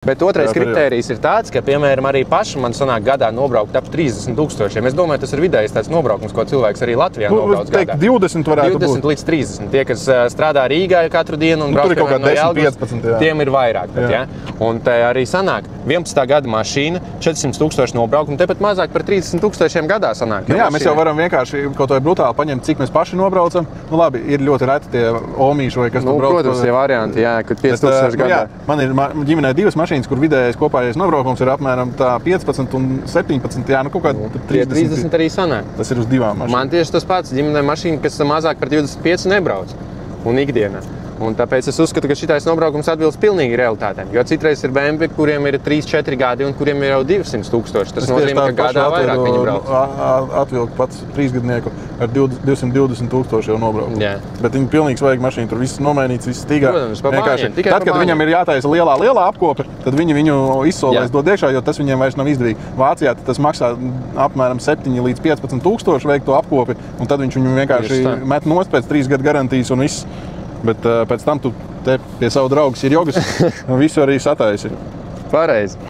Bet otrais kritērijs ir tāds, ka, piemēram, arī pašam man sanāk gadā nobraukt ap 30,000. Es domāju, tas ir vidējais tāds nobraukums, ko cilvēks arī Latvijā nobrauc gadā. 20 varētu 20 būt. līdz 30. Tie, kas strādā Rīgā katru dienu un brauc no Jelgavas, tiem ir vairāk. Bet, ja? Un te arī sanāk 11. gada mašīna, 400,000 nobraukumu, tepat mazāk par 30,000 gadā sanāk. Jā, mēs jau varam vienkārši kaut ko brutāli paņemt, cik mēs paši nobraucam. Nu labi, ir ļoti reti tie omīši vai kas tur brauc. Protams, ir varianti, jā, kad 5,000 gadā. Man ir ģimenē divas mašīnas, kur vidējais kopējais nobraukums ir apmēram 15 un 17. Jā, nu kaut kā 30 arī sanāk. Tas ir uz divām mašīnām. Man tieši tas pats ģimenē mašīna, kas mazāk par 25 nebrauc un ikdienā. Un tāpēc es uzskatu, ka šitais nobraukums atbilst pilnīgi realitātēm. Jo citreiz ir BMW, kuriem ir 3-4 gadi un kuriem ir jau 200,000. Tas nozīmē, ka gadā vairāk viņi brauc. Atvilku pats trīsgadnieku ar 220,000 jau nobraukumu. Bet viņi pilnīgi svaigi mašīna, tur viss nomainīts, viss stīgā. Protams, pa mājiem, tikai tad, kad viņam ir jātaisa lielā apkope, tad viņi viņu izsolēs dod iekšā, jo tas viņiem vairs nav izdevīgi. Vācijā tas maksā apmēram 7 līdz 15,000 veikt to apkopi, un tad viņš viņu vienkārši met nost pēc 3 gadu garantijas un viss. Bet pēc tam tu te pie savu draugu Sirjogas visu arī sataisi. Pareizi.